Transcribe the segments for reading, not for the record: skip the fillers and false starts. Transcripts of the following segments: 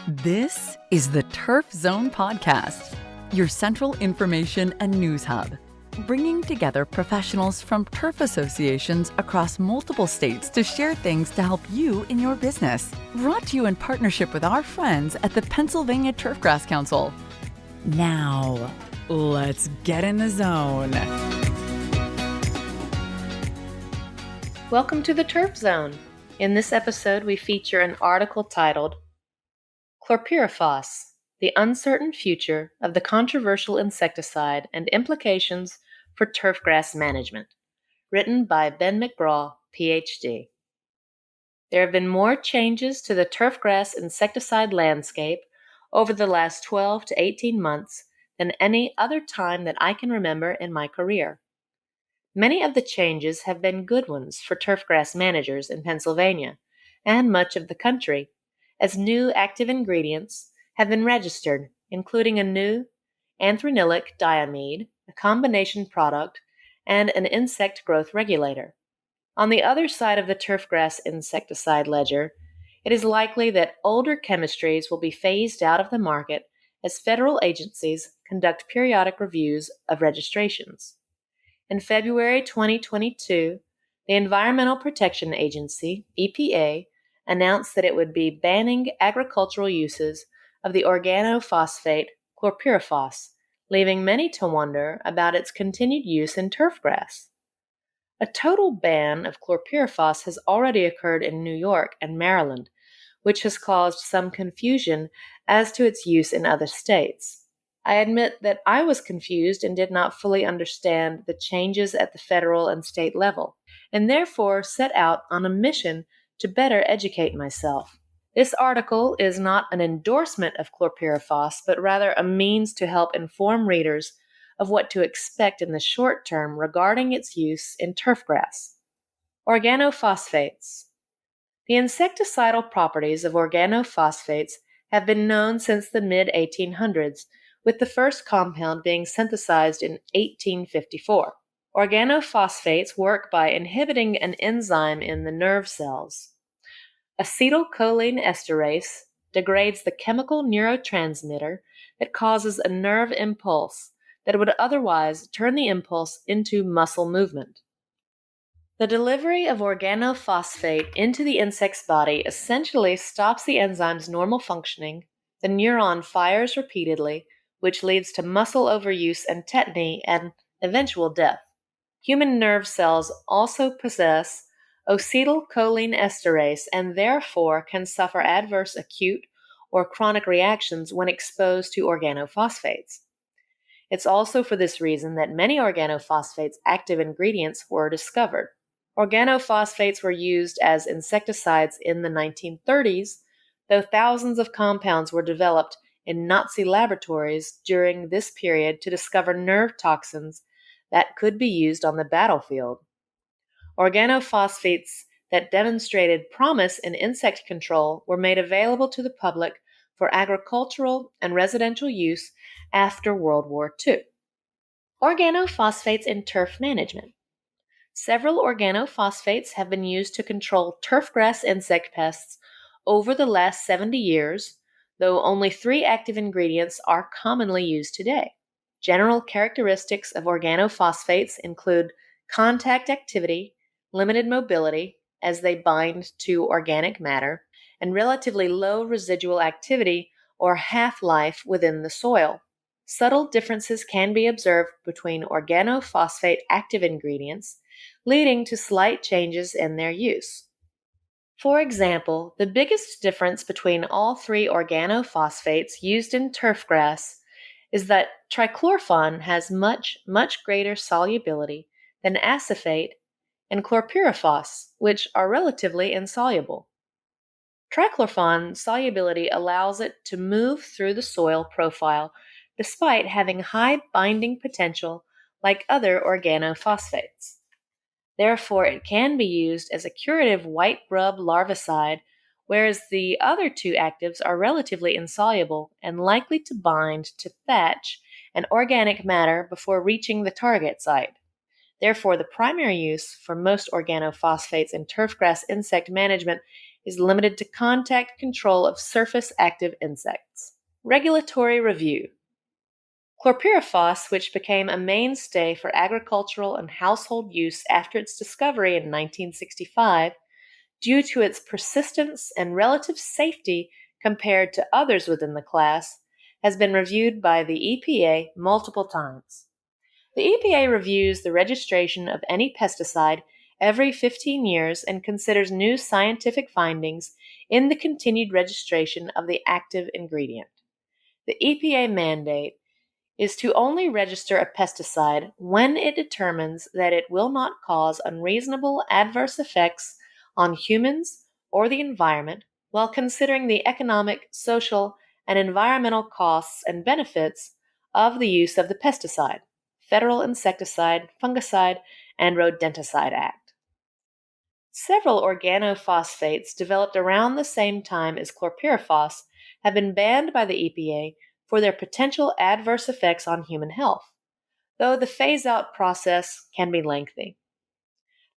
This is the Turf Zone Podcast, your central information and news hub, bringing together professionals from turf associations across multiple states to share things to help you in your business. Brought to you in partnership with our friends at the Pennsylvania Turfgrass Council. Now, let's get in the zone. Welcome to the Turf Zone. In this episode, we feature an article titled Chlorpyrifos, the Uncertain Future of the Controversial Insecticide and Implications for Turfgrass Management, written by Ben McGraw, Ph.D. There have been more changes to the turfgrass insecticide landscape over the last 12 to 18 months than any other time that I can remember in my career. Many of the changes have been good ones for turfgrass managers in Pennsylvania and much of the country, as new active ingredients have been registered, including a new anthranilic diamide, a combination product, and an insect growth regulator. On the other side of the turfgrass insecticide ledger, it is likely that older chemistries will be phased out of the market as federal agencies conduct periodic reviews of registrations. In February 2022, the Environmental Protection Agency, EPA, announced that it would be banning agricultural uses of the organophosphate Chlorpyrifos, leaving many to wonder about its continued use in turfgrass. A total ban of Chlorpyrifos has already occurred in New York and Maryland, which has caused some confusion as to its use in other states. I admit that I was confused and did not fully understand the changes at the federal and state level, and therefore set out on a mission to better educate myself. This article is not an endorsement of Chlorpyrifos, but rather a means to help inform readers of what to expect in the short term regarding its use in turfgrass. Organophosphates. The insecticidal properties of organophosphates have been known since the mid-1800s, with the first compound being synthesized in 1854. Organophosphates work by inhibiting an enzyme in the nerve cells. Acetylcholine esterase degrades the chemical neurotransmitter that causes a nerve impulse that would otherwise turn the impulse into muscle movement. The delivery of organophosphate into the insect's body essentially stops the enzyme's normal functioning. The neuron fires repeatedly, which leads to muscle overuse and tetany and eventual death. Human nerve cells also possess acetylcholine esterase and therefore can suffer adverse acute or chronic reactions when exposed to organophosphates. It's also for this reason that many organophosphates active ingredients were discovered. Organophosphates were used as insecticides in the 1930s, though thousands of compounds were developed in Nazi laboratories during this period to discover nerve toxins that could be used on the battlefield. Organophosphates that demonstrated promise in insect control were made available to the public for agricultural and residential use after World War II. Organophosphates in turf management. Several organophosphates have been used to control turfgrass insect pests over the last 70 years, though only 3 active ingredients are commonly used today. General characteristics of organophosphates include contact activity, limited mobility as they bind to organic matter, and relatively low residual activity or half-life within the soil. Subtle differences can be observed between organophosphate active ingredients, leading to slight changes in their use. For example, the biggest difference between all 3 organophosphates used in turfgrass is that trichlorphon has much greater solubility than acephate and chlorpyrifos, which are relatively insoluble. Trichlorphon solubility allows it to move through the soil profile despite having high binding potential like other organophosphates. Therefore, it can be used as a curative white grub larvicide, whereas the other 2 actives are relatively insoluble and likely to bind to thatch and organic matter before reaching the target site. Therefore, the primary use for most organophosphates in turfgrass insect management is limited to contact control of surface active insects. Regulatory review. Chlorpyrifos, which became a mainstay for agricultural and household use after its discovery in 1965, due to its persistence and relative safety compared to others within the class, has been reviewed by the EPA multiple times. The EPA reviews the registration of any pesticide every 15 years and considers new scientific findings in the continued registration of the active ingredient. The EPA mandate is to only register a pesticide when it determines that it will not cause unreasonable adverse effects on humans or the environment while considering the economic, social, and environmental costs and benefits of the use of the pesticide, Federal Insecticide, Fungicide, and Rodenticide Act. Several organophosphates developed around the same time as chlorpyrifos have been banned by the EPA for their potential adverse effects on human health, though the phase-out process can be lengthy.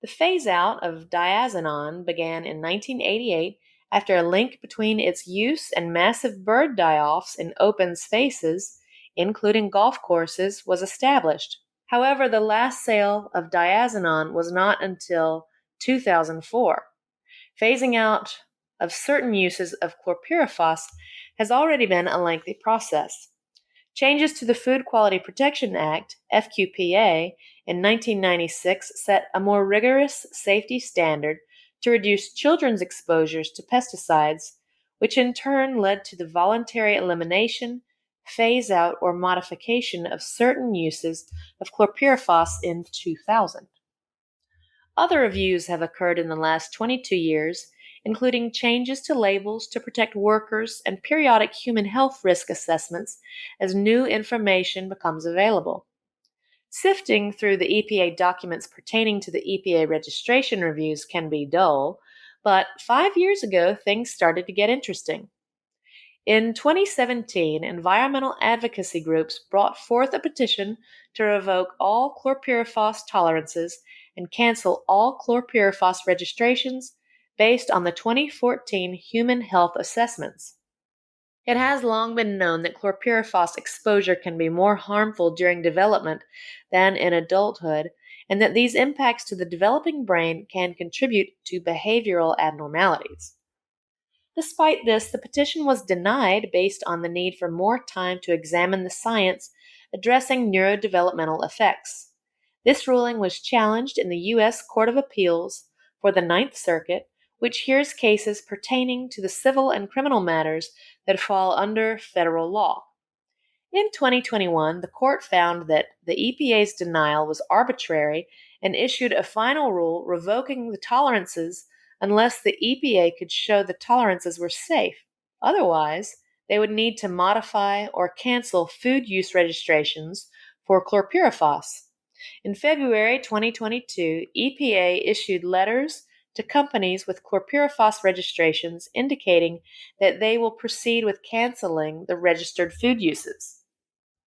The phase-out of diazinon began in 1988 after a link between its use and massive bird die-offs in open spaces, including golf courses, was established. However, the last sale of diazinon was not until 2004. Phasing out of certain uses of chlorpyrifos has already been a lengthy process. Changes to the Food Quality Protection Act, FQPA, in 1996 set a more rigorous safety standard to reduce children's exposures to pesticides, which in turn led to the voluntary elimination, phase-out, or modification of certain uses of chlorpyrifos in 2000. Other reviews have occurred in the last 22 years, including changes to labels to protect workers and periodic human health risk assessments as new information becomes available. Sifting through the EPA documents pertaining to the EPA registration reviews can be dull, but 5 years ago things started to get interesting. In 2017, environmental advocacy groups brought forth a petition to revoke all chlorpyrifos tolerances and cancel all chlorpyrifos registrations based on the 2014 human health assessments. It has long been known that chlorpyrifos exposure can be more harmful during development than in adulthood, and that these impacts to the developing brain can contribute to behavioral abnormalities. Despite this, the petition was denied based on the need for more time to examine the science addressing neurodevelopmental effects. This ruling was challenged in the U.S. Court of Appeals for the Ninth Circuit, which hears cases pertaining to the civil and criminal matters that fall under federal law. In 2021, the court found that the EPA's denial was arbitrary and issued a final rule revoking the tolerances unless the EPA could show the tolerances were safe. Otherwise, they would need to modify or cancel food use registrations for chlorpyrifos. In February 2022, EPA issued letters to companies with chlorpyrifos registrations indicating that they will proceed with canceling the registered food uses.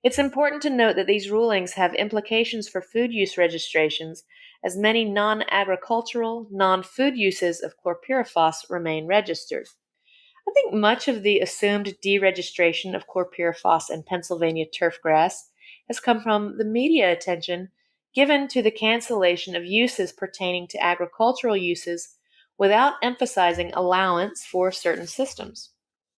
It's important to note that these rulings have implications for food use registrations, as many non-agricultural, non-food uses of chlorpyrifos remain registered. I think much of the assumed deregistration of chlorpyrifos in Pennsylvania turfgrass has come from the media attention given to the cancellation of uses pertaining to agricultural uses without emphasizing allowance for certain systems.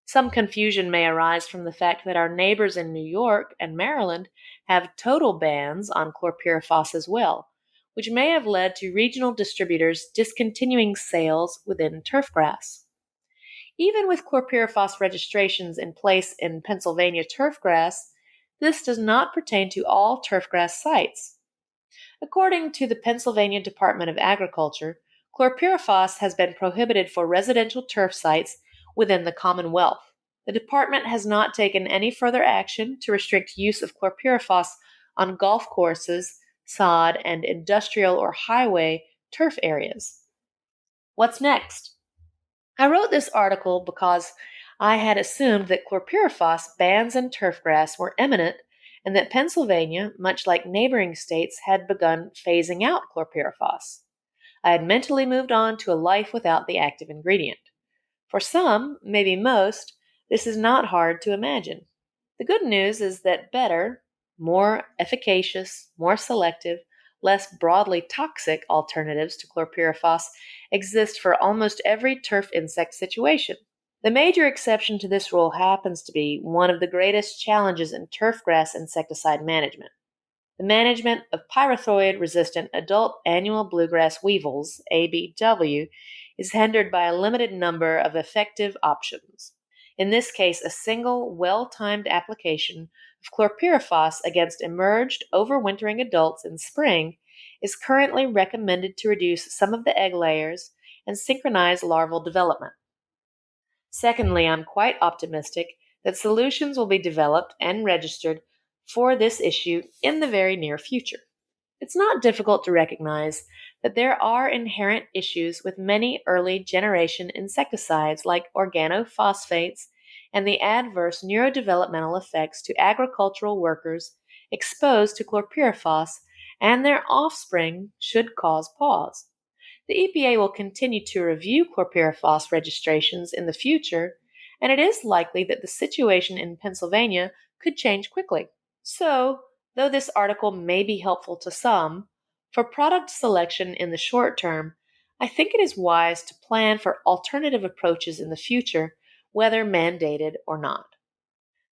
Some confusion may arise from the fact that our neighbors in New York and Maryland have total bans on chlorpyrifos as well, which may have led to regional distributors discontinuing sales within turfgrass. Even with chlorpyrifos registrations in place in Pennsylvania turfgrass, this does not pertain to all turfgrass sites. According to the Pennsylvania Department of Agriculture, chlorpyrifos has been prohibited for residential turf sites within the Commonwealth. The department has not taken any further action to restrict use of chlorpyrifos on golf courses, sod, and industrial or highway turf areas. What's next? I wrote this article because I had assumed that chlorpyrifos bans in turfgrass were imminent and that Pennsylvania, much like neighboring states, had begun phasing out chlorpyrifos. I had mentally moved on to a life without the active ingredient. For some, maybe most, this is not hard to imagine. The good news is that better, more efficacious, more selective, less broadly toxic alternatives to chlorpyrifos exist for almost every turf insect situation. The major exception to this rule happens to be one of the greatest challenges in turfgrass insecticide management. The management of pyrethroid-resistant adult annual bluegrass weevils, ABW, is hindered by a limited number of effective options. In this case, a single, well-timed application of chlorpyrifos against emerged, overwintering adults in spring is currently recommended to reduce some of the egg layers and synchronize larval development. Secondly, I'm quite optimistic that solutions will be developed and registered for this issue in the very near future. It's not difficult to recognize that there are inherent issues with many early generation insecticides like organophosphates and the adverse neurodevelopmental effects to agricultural workers exposed to chlorpyrifos and their offspring should cause pause. The EPA will continue to review chlorpyrifos registrations in the future, and it is likely that the situation in Pennsylvania could change quickly. So, though this article may be helpful to some, for product selection in the short term, I think it is wise to plan for alternative approaches in the future, whether mandated or not.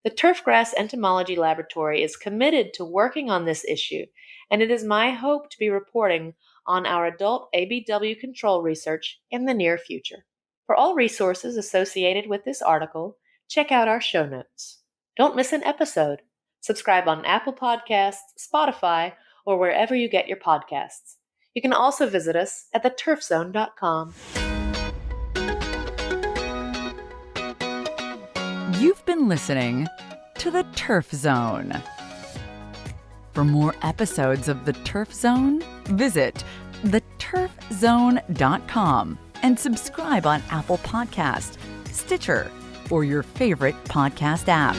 The Turfgrass Entomology Laboratory is committed to working on this issue, and it is my hope to be reporting on our adult ABW control research in the near future. For all resources associated with this article, check out our show notes. Don't miss an episode. Subscribe on Apple Podcasts, Spotify, or wherever you get your podcasts. You can also visit us at theturfzone.com. You've been listening to The Turf Zone. For more episodes of The Turf Zone, visit theturfzone.com and subscribe on Apple Podcasts, Stitcher, or your favorite podcast app.